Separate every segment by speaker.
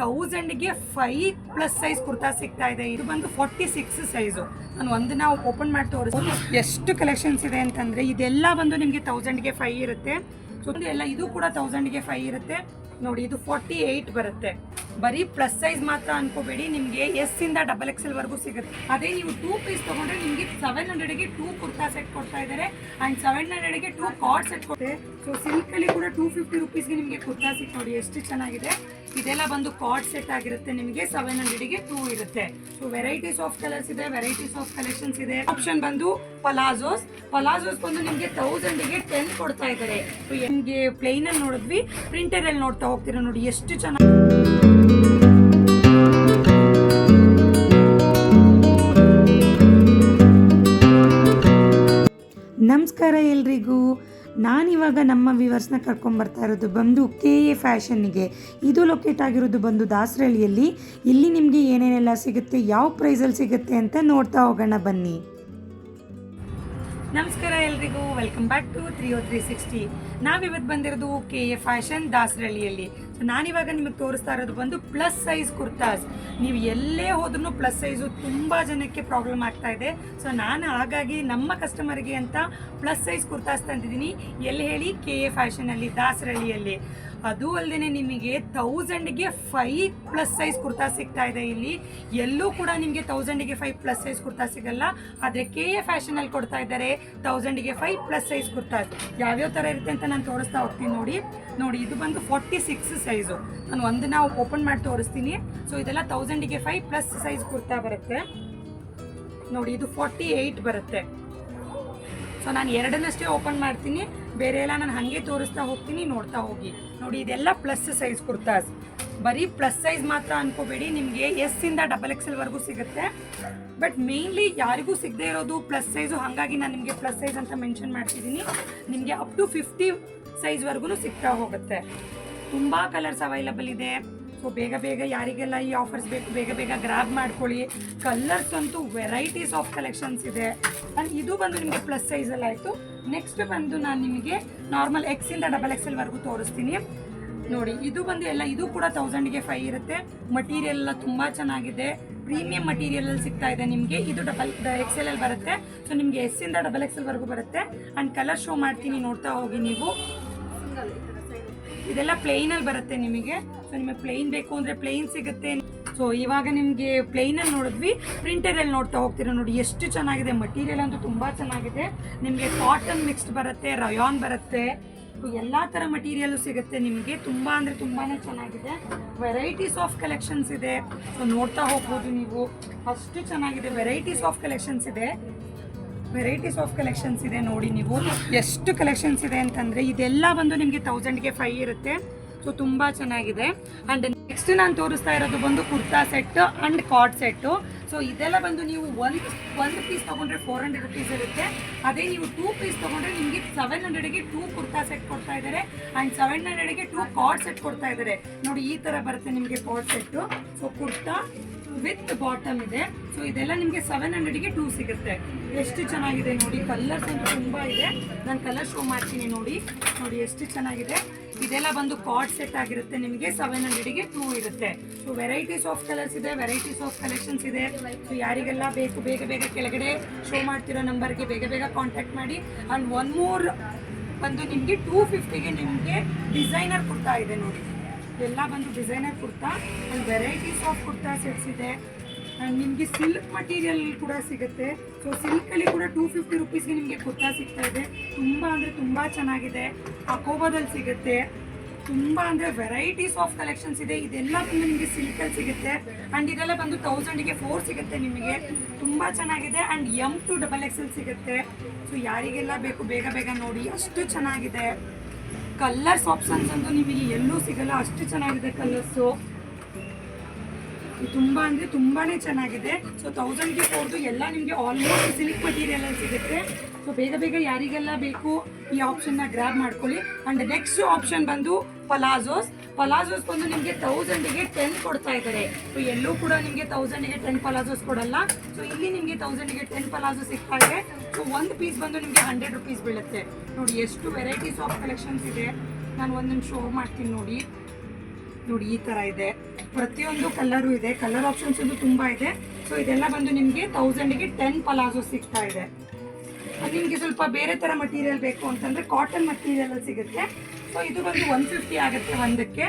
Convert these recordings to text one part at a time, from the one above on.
Speaker 1: 1000ಗೆ 5+ size kurta ಸಿಗ್ತಾ ಇದೆ. ಇದು ಬಂದು 46 ಸೈಜು. ನಾನು ಒಂದನ್ನ ಓಪನ್ ಮಾಡಿ ತೋರಿಸ್ತೀನಿ ಎಷ್ಟು ಕಲೆಕ್ಷನ್ಸ್ ಇದೆ ಅಂತಂದರೆ. ಇದೆಲ್ಲ ಬಂದು ನಿಮಗೆ 1000ಗೆ 5 ಇರುತ್ತೆ. ಸೊ ಎಲ್ಲ ಇದು ಕೂಡ 1000ಗೆ 5 ಇರುತ್ತೆ ನೋಡಿ. ಇದು 48 ಬರುತ್ತೆ. ಬರೀ ಪ್ಲಸ್ ಸೈಜ್ ಮಾತ್ರ ಅನ್ಕೋಬೇಡಿ, ನಿಮಗೆ ಎಸ್ ಇಂದ XXL ವರೆಗೂ ಸಿಗುತ್ತೆ. ಅದೇ ನೀವು 2 ಪೀಸ್ ತೊಗೊಂಡ್ರೆ ನಿಮಗೆ 700ಗೆ 2 ಕುರ್ತಾ ಸೆಟ್ ಕೊಡ್ತಾ ಇದ್ದಾರೆ ಆ್ಯಂಡ್ 700ಗೆ 2 ಕಾರ್ಡ್ ಸೆಟ್ ಕೊಡ್ತಾರೆ. ಸೊ ಸಿಲ್ಕಲ್ಲಿ ಕೂಡ 250 ರುಪೀಸ್ಗೆ ನಿಮಗೆ ಕುರ್ತಾ ಸಿಕ್ ನೋಡಿ ಎಷ್ಟು ಚೆನ್ನಾಗಿದೆ. ಇದೆಲ್ಲ ಬಂದು ಕಾರ್ಡ್ ಸೆಟ್ ಆಗಿರುತ್ತೆ. ನಿಮಗೆ 700ಗೆ 2 ಇರುತ್ತೆ. ಸೊ ವೆರೈಟೀಸ್ ಆಫ್ ಕಲರ್ಸ್ ಇದೆ, ವೆರೈಟೀಸ್ ಆಫ್ ಕಲೆಕ್ಷನ್ಸ್ ಇದೆ. ಆಪ್ಷನ್ ಬಂದು ಪಲಾಜೋಸ್ ಬಂದು ನಿಮಗೆ 1000ಗೆ 10 ಕೊಡ್ತಾ ಇದ್ದಾರೆ. ಸೊ ನಿಮಗೆ ಪ್ಲೇನ್ ಅಲ್ಲಿ ನೋಡಿದ್ವಿ, ಪ್ರಿಂಟರ್ ಅಲ್ಲಿ ನೋಡ್ತಾ ಹೋಗ್ತೀರಾ ನೋಡಿ ಎಷ್ಟು ಚೆನ್ನಾಗಿ.
Speaker 2: ನಮಸ್ಕಾರ ಎಲ್ರಿಗೂ. ನಾನಿವಾಗ ನಮ್ಮ ವ್ಯೂವರ್ಸ್ನ ಕರ್ಕೊಂಬರ್ತಾ ಇರೋದು ಬಂದು KA ಫ್ಯಾಷನ್ನಿಗೆ. ಇದು ಲೊಕೇಟ್ ಆಗಿರೋದು ಬಂದು ದಾಸರಳ್ಳಿಯಲ್ಲಿ. ಇಲ್ಲಿ ನಿಮಗೆ ಏನೇನೆಲ್ಲ ಸಿಗುತ್ತೆ, ಯಾವ ಪ್ರೈಸಲ್ಲಿ ಸಿಗುತ್ತೆ ಅಂತ ನೋಡ್ತಾ ಹೋಗೋಣ ಬನ್ನಿ.
Speaker 1: ನಮಸ್ಕಾರ ಎಲ್ರಿಗೂ, ವೆಲ್ಕಮ್ ಬ್ಯಾಕ್ ಟು 30360. ನಾವಿವತ್ತು ಬಂದಿರೋದು KA ಫ್ಯಾಷನ್ ದಾಸರಳ್ಳಿಯಲ್ಲಿ. ಸೊ ನಾನಿವಾಗ ನಿಮಗೆ ತೋರಿಸ್ತಾ ಇರೋದು ಬಂದು ಪ್ಲಸ್ ಸೈಜ್ ಕುರ್ತಾಸ್. ನೀವು ಎಲ್ಲೇ ಹೋದ್ರೂ ಪ್ಲಸ್ ಸೈಜು ತುಂಬ ಜನಕ್ಕೆ ಪ್ರಾಬ್ಲಮ್ ಆಗ್ತಾ ಇದೆ. ಸೊ ನಾನು ಹಾಗಾಗಿ ನಮ್ಮ ಕಸ್ಟಮರ್ಗೆ ಅಂತ ಪ್ಲಸ್ ಸೈಜ್ ಕುರ್ತಾಸ್ ತಂದಿದ್ದೀನಿ. ಎಲ್ಲಿ ಹೇಳಿ, KA ಫ್ಯಾಷನಲ್ಲಿ ದಾಸರಳ್ಳಿಯಲ್ಲಿ. ಅದು ಅಲ್ಲದೆ ನಿಮಗೆ 1000ಗೆ 5+ ಸೈಜ್ ಕುರ್ತಾ ಸಿಗ್ತಾ ಇದೆ. ಇಲ್ಲಿ ಎಲ್ಲೂ ಕೂಡ ನಿಮಗೆ 1000ಗೆ 5+ ಸೈಜ್ ಕುರ್ತಾ ಸಿಗಲ್ಲ. ಆದರೆ KA ಫ್ಯಾಷನಲ್ಲಿ ಕೊಡ್ತಾ ಇದ್ದಾರೆ 1000ಗೆ 5+ ಸೈಜ್ ಕುರ್ತಾ. ಯಾವ್ಯಾವ ಥರ ಇರುತ್ತೆ ಅಂತ ನಾನು ತೋರಿಸ್ತಾ ಹೋಗ್ತೀನಿ ನೋಡಿ. ಇದು ಬಂದು 46 ಸೈಜು. ನಾನು ಒಂದನ್ನ ಓಪನ್ ಮಾಡಿ ತೋರಿಸ್ತೀನಿ. ಸೊ ಇದೆಲ್ಲ 1000ಗೆ 5+ ಸೈಜ್ ಕುರ್ತಾ ಬರುತ್ತೆ ನೋಡಿ. ಇದು 48 ಬರುತ್ತೆ. ಸೊ ನಾನು ಎರಡನ್ನಷ್ಟೇ ಓಪನ್ ಮಾಡ್ತೀನಿ, ಬೇರೆ ಎಲ್ಲ ನಾನು ಹಾಗೆ ತೋರಿಸ್ತಾ ಹೋಗ್ತೀನಿ, ನೋಡ್ತಾ ಹೋಗಿ ನೋಡಿ. ಇದೆಲ್ಲ ಪ್ಲಸ್ ಸೈಜ್ ಕುರ್ತಾಸ್. ಬರೀ ಪ್ಲಸ್ ಸೈಜ್ ಮಾತ್ರ ಅನ್ಕೋಬೇಡಿ, ನಿಮಗೆ ಎಸ್ ಇಂದ XXL ವರೆಗೂ ಸಿಗುತ್ತೆ. ಬಟ್ ಮೇನ್ಲಿ ಯಾರಿಗೂ ಸಿಗದೆ ಇರೋದು ಪ್ಲಸ್ ಸೈಜು, ಹಾಗಾಗಿ ನಾನು ನಿಮಗೆ ಪ್ಲಸ್ ಸೈಜ್ ಅಂತ ಮೆನ್ಷನ್ ಮಾಡ್ತಿದ್ದೀನಿ. ನಿಮಗೆ ಅಪ್ ಟು 50 ಸೈಜ್ವರೆಗೂ ಸಿಗ್ತಾ ಹೋಗುತ್ತೆ. ತುಂಬ ಕಲರ್ಸ್ ಅವೈಲಬಲ್ ಇದೆ. ಸೊ ಬೇಗ ಯಾರಿಗೆಲ್ಲ ಈ ಆಫರ್ಸ್ ಬೇಕು ಬೇಗ ಗ್ರಾಬ್ ಮಾಡ್ಕೊಳ್ಳಿ. ಕಲರ್ಸ್ ಅಂತೂ ವೆರೈಟೀಸ್ ಆಫ್ ಕಲೆಕ್ಷನ್ಸ್ ಇದೆ. ಆ್ಯಂಡ್ ಇದು ಬಂದು ನಿಮಗೆ ಪ್ಲಸ್ ಸೈಜಲ್ಲಿ ಆಯಿತು. ನೆಕ್ಸ್ಟ್ ಬಂದು ನಾನು ನಿಮಗೆ ನಾರ್ಮಲ್ X ಇಂದ XXL ವರೆಗೂ ತೋರಿಸ್ತೀನಿ ನೋಡಿ. ಇದು ಬಂದು ಎಲ್ಲ ಇದು ಕೂಡ 1000ಗೆ 5 ಇರುತ್ತೆ. ಮಟೀರಿಯಲ್ ಎಲ್ಲ ತುಂಬ ಚೆನ್ನಾಗಿದೆ, ಪ್ರೀಮಿಯಂ ಮಟೀರಿಯಲಲ್ಲಿ ಸಿಗ್ತಾ ಇದೆ ನಿಮಗೆ. ಇದು XL ಅಲ್ಲಿ ಬರುತ್ತೆ. ಸೊ ನಿಮಗೆ S ಇಂದ XXL ವರೆಗೂ ಬರುತ್ತೆ. ಆ್ಯಂಡ್ ಕಲರ್ ಶೋ ಮಾಡ್ತೀನಿ, ನೋಡ್ತಾ ಹೋಗಿ ನೀವು. ಇದೆಲ್ಲ ಪ್ಲೇನಲ್ಲಿ ಬರುತ್ತೆ ನಿಮಗೆ. ಸೊ ನಿಮಗೆ ಪ್ಲೇನ್ ಬೇಕು ಅಂದರೆ ಪ್ಲೇನ್ ಸಿಗುತ್ತೆ. ಸೊ ಇವಾಗ ನಿಮಗೆ ಪ್ಲೇನಲ್ಲಿ ನೋಡಿದ್ವಿ, ಪ್ರಿಂಟರಲ್ಲಿ ನೋಡ್ತಾ ಹೋಗ್ತೀರಾ ನೋಡಿ ಎಷ್ಟು ಚೆನ್ನಾಗಿದೆ. ಮಟೀರಿಯಲ್ ಅಂತೂ ತುಂಬ ಚೆನ್ನಾಗಿದೆ. ನಿಮಗೆ ಕಾಟನ್ ಮಿಕ್ಸ್ಡ್ ಬರುತ್ತೆ, ರಯಾನ್ ಬರುತ್ತೆ, ಎಲ್ಲ ಥರ ಮಟೀರಿಯಲ್ಲು ಸಿಗುತ್ತೆ ನಿಮಗೆ. ತುಂಬ ಅಂದರೆ ತುಂಬಾ ಚೆನ್ನಾಗಿದೆ. ವೆರೈಟೀಸ್ ಆಫ್ ಕಲೆಕ್ಷನ್ಸ್ ಇದೆ. ಸೊ ನೋಡ್ತಾ ಹೋಗ್ಬೋದು ನೀವು, ಅಷ್ಟು ಚೆನ್ನಾಗಿದೆ. ವೆರೈಟೀಸ್ ಆಫ್ ಕಲೆಕ್ಷನ್ಸ್ ಇದೆ ನೋಡಿ. ನೀವು ಎಷ್ಟು ಕಲೆಕ್ಷನ್ಸ್ ಇದೆ ಅಂತಂದರೆ ಇದೆಲ್ಲ ಬಂದು ನಿಮಗೆ 1000ಗೆ 5 ಇರುತ್ತೆ. ಸೊ ತುಂಬ ಚೆನ್ನಾಗಿದೆ. ಆ್ಯಂಡ್ ನೆಕ್ಸ್ಟ್ ನಾನು ತೋರಿಸ್ತಾ ಇರೋದು ಬಂದು kurta set and card set. So ಇದೆಲ್ಲ ಬಂದು ನೀವು ಒಂದು ಪೀಸ್ ತೊಗೊಂಡ್ರೆ 400 ರುಪೀಸ್ ಇರುತ್ತೆ. ಅದೇ ನೀವು 2 ಪೀಸ್ ತೊಗೊಂಡ್ರೆ ನಿಮಗೆ 700ಗೆ 2 ಕುರ್ತಾ ಸೆಟ್ ಕೊಡ್ತಾ ಇದ್ದಾರೆ ಆ್ಯಂಡ್ 700ಗೆ 2 ಕಾರ್ಡ್ ಸೆಟ್ ಕೊಡ್ತಾ ಇದ್ದಾರೆ ನೋಡಿ. ಈ ಥರ ಬರುತ್ತೆ ನಿಮಗೆ card set. So kurta with bottom ಇದೆ. ಸೊ ಇದೆಲ್ಲ ನಿಮಗೆ 700ಗೆ 2 ಸಿಗುತ್ತೆ. ಎಷ್ಟು ಚೆನ್ನಾಗಿದೆ ನೋಡಿ. ಕಲರ್ಸ್ ಅಂತೂ ತುಂಬ ಇದೆ. ನಾನು ಕಲರ್ ಶೋ ಮಾಡ್ತೀನಿ ನೋಡಿ ಎಷ್ಟು ಚೆನ್ನಾಗಿದೆ. ಇದೆಲ್ಲ ಬಂದು ಕಾರ್ಡ್ ಸೆಟ್ ಆಗಿರುತ್ತೆ. ನಿಮಗೆ 700ಗೆ 2 ಇರುತ್ತೆ. ಸೊ ವೆರೈಟೀಸ್ ಆಫ್ ಕಲರ್ಸ್ ಇದೆ, ವೆರೈಟೀಸ್ ಆಫ್ ಕಲೆಕ್ಷನ್ಸ್ ಇದೆ. ಸೊ ಯಾರಿಗೆಲ್ಲ ಬೇಕು ಬೇಗ ಕೆಳಗಡೆ ಶೋ ಮಾಡ್ತಿರೋ ನಂಬರ್ಗೆ ಬೇಗ ಕಾಂಟ್ಯಾಕ್ಟ್ ಮಾಡಿ. ಆ್ಯಂಡ್ ಒನ್ ಮೋರ್ ಬಂದು ನಿಮಗೆ 250ಗೆ ನಿಮಗೆ ಡಿಸೈನರ್ ಕುರ್ತಾ ಇದೆ ನೋಡಿ. ಎಲ್ಲ ಬಂದು designer kurta and varieties of kurta sets ಇದೆ. ಆ್ಯಂಡ್ ನಿಮಗೆ ಸಿಲ್ಕ್ ಮಟೀರಿಯಲ್ ಕೂಡ ಸಿಗುತ್ತೆ. ಸೊ ಸಿಲ್ಕಲ್ಲಿ ಕೂಡ 250 ರುಪೀಸ್ಗೆ ನಿಮಗೆ ಕುರ್ತಾ ಸಿಗ್ತಾ ಇದೆ. ತುಂಬ ಅಂದರೆ ತುಂಬ ಚೆನ್ನಾಗಿದೆ. ಅಕೋಬಾದಲ್ಲಿ ಸಿಗುತ್ತೆ. ತುಂಬ ಅಂದರೆ ವೆರೈಟೀಸ್ ಆಫ್ ಕಲೆಕ್ಷನ್ಸ್ ಇದೆ. ಇದೆಲ್ಲ ಬಂದು ನಿಮಗೆ ಸಿಲ್ಕಲ್ಲಿ ಸಿಗುತ್ತೆ. ಆ್ಯಂಡ್ ಇದೆಲ್ಲ ಬಂದು 1000ಗೆ 4 ಸಿಗುತ್ತೆ ನಿಮಗೆ. ತುಂಬ ಚೆನ್ನಾಗಿದೆ. ಆ್ಯಂಡ್ M to XXL ಸಿಗುತ್ತೆ. ಸೊ ಯಾರಿಗೆಲ್ಲ ಬೇಕು ಬೇಗ ನೋಡಿ, ಅಷ್ಟು ಚೆನ್ನಾಗಿದೆ. ಕಲರ್ಸ್ ಆಪ್ಷನ್ಸ್ ಅಂತೂ ನಿಮಗೆ ಎಲ್ಲೂ ಸಿಗಲ್ಲ, ಅಷ್ಟು ಚೆನ್ನಾಗಿದೆ ಕಲರ್ಸು. ತುಂಬ ಅಂದರೆ ತುಂಬಾ ಚೆನ್ನಾಗಿದೆ. ಸೊ 1000ಗೆ 4 ಎಲ್ಲ ನಿಮಗೆ ಆಲ್ಮೋಸ್ಟ್ ಸಿಲ್ಕ್ ಮಟೀರಿಯಲಲ್ಲಿ ಸಿಗುತ್ತೆ. ಸೊ ಬೇಗ ಯಾರಿಗೆಲ್ಲ ಬೇಕು ಈ ಆಪ್ಷನ್ನ ಗ್ರ್ಯಾಬ್ ಮಾಡ್ಕೊಳ್ಳಿ. ಆ್ಯಂಡ್ ನೆಕ್ಸ್ಟ್ ಆಪ್ಷನ್ ಬಂದು ಪಲಾಜೋಸ್ ಬಂದು ನಿಮಗೆ 1000ಗೆ 10 ಕೊಡ್ತಾ ಇದ್ದಾರೆ. ಸೊ ಎಲ್ಲೂ ಕೂಡ ನಿಮಗೆ 1000ಗೆ 10 ಪಲಾಜೋಸ್ ಕೊಡಲ್ಲ. ಸೊ ಇಲ್ಲಿ ನಿಮಗೆ 1000ಗೆ 10 ಪಲಾಜೋ ಸಿಗ್ತಾ ಇದೆ. ಸೊ ಒಂದು ಪೀಸ್ ಬಂದು ನಿಮಗೆ 100 ರುಪೀಸ್ ಬೀಳುತ್ತೆ ನೋಡಿ. ಎಷ್ಟು ವೆರೈಟೀಸ್ ಆಫ್ ಕಲೆಕ್ಷನ್ಸ್ ಇದೆ. ನಾನು ಒಂದೊಂದು ಶೋ ಮಾಡ್ತೀನಿ ನೋಡಿ. ಈ ಥರ ಇದೆ. ಪ್ರತಿಯೊಂದು ಕಲರು ಇದೆ, ಕಲರ್ ಆಪ್ಷನ್ಸ್ ತುಂಬ ಇದೆ. ಸೊ ಇದೆಲ್ಲ ಬಂದು ನಿಮಗೆ 1000ಗೆ 10 ಪಲಾಜೋ ಸಿಗ್ತಾ ಇದೆ. ನಿಮಗೆ ಸ್ವಲ್ಪ ಬೇರೆ ಥರ ಮಟೀರಿಯಲ್ ಬೇಕು ಅಂತಂದರೆ ಕಾಟನ್ ಮಟೀರಿಯಲ್ ಸಿಗುತ್ತೆ. ಸೊ ಇದು ಬಂದು 150 ಆಗುತ್ತೆ ಒಂದಕ್ಕೆ.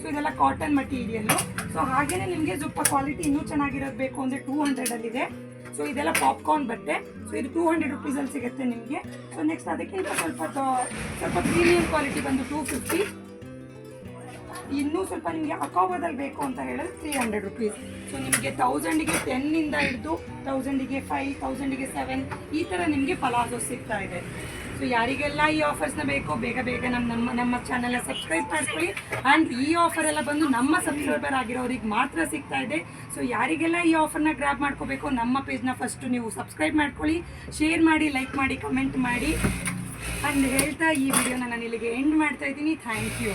Speaker 1: ಸೊ ಇದೆಲ್ಲ ಕಾಟನ್ ಮಟೀರಿಯಲ್ಲು. ಸೊ ಹಾಗೆಯೇ ನಿಮಗೆ ಸ್ವಲ್ಪ ಕ್ವಾಲಿಟಿ ಇನ್ನೂ ಚೆನ್ನಾಗಿರೋದು ಬೇಕು ಅಂದರೆ 200ಅಲ್ಲಿದೆ. ಸೊ ಇದೆಲ್ಲ ಪಾಪ್ಕಾರ್ನ್ ಬಟ್ಟೆ. ಸೊ ಇದು 200 ರುಪೀಸಲ್ಲಿ ಸಿಗುತ್ತೆ ನಿಮಗೆ. ಸೊ ನೆಕ್ಸ್ಟ್ ಅದಕ್ಕಿಂತ ಸ್ವಲ್ಪ ಪ್ರೀಮಿಯಂ ಕ್ವಾಲಿಟಿ ಬಂದು 250. ಇನ್ನೂ ಸ್ವಲ್ಪ ನಿಮಗೆ ಅಕೋಬಾದಲ್ಲಿ ಬೇಕು ಅಂತ ಹೇಳಿದ್ರೆ 300 ರುಪೀಸ್. ಸೊ ನಿಮಗೆ 1000ಗೆ 10ಇಂದ ಹಿಡಿದು 1000ಗೆ 5, 1000ಗೆ 7 ಈ ಥರ ನಿಮಗೆ ಪಲಾಜೋ ಸಿಗ್ತಾ ಇದೆ. ಸೊ ಯಾರಿಗೆಲ್ಲ ಈ ಆಫರ್ಸ್ನ ಬೇಕೋ ಬೇಗ ನಮ್ಮ ಚಾನಲ್ನ ಸಬ್ಸ್ಕ್ರೈಬ್ ಮಾಡ್ಕೊಳ್ಳಿ. ಆ್ಯಂಡ್ ಈ ಆಫರ್ ಎಲ್ಲ ಬಂದು ನಮ್ಮ ಸಬ್ಸ್ಕ್ರೈಬರ್ ಆಗಿರೋರಿಗೆ ಮಾತ್ರ ಸಿಗ್ತಾ ಇದೆ. ಸೊ ಯಾರಿಗೆಲ್ಲ ಈ ಆಫರ್ನ ಗ್ರ್ಯಾಬ್ ಮಾಡ್ಕೋಬೇಕು ನಮ್ಮ ಪೇಜ್ನ ಫಸ್ಟು ನೀವು ಸಬ್ಸ್ಕ್ರೈಬ್ ಮಾಡ್ಕೊಳ್ಳಿ, ಶೇರ್ ಮಾಡಿ, ಲೈಕ್ ಮಾಡಿ, ಕಮೆಂಟ್ ಮಾಡಿ. ಆ್ಯಂಡ್ ಹೇಳ್ತಾ ಈ ವಿಡಿಯೋನ ನಾನು ಇಲ್ಲಿಗೆ ಎಂಡ್ ಮಾಡ್ತಾ ಇದ್ದೀನಿ. Thank you.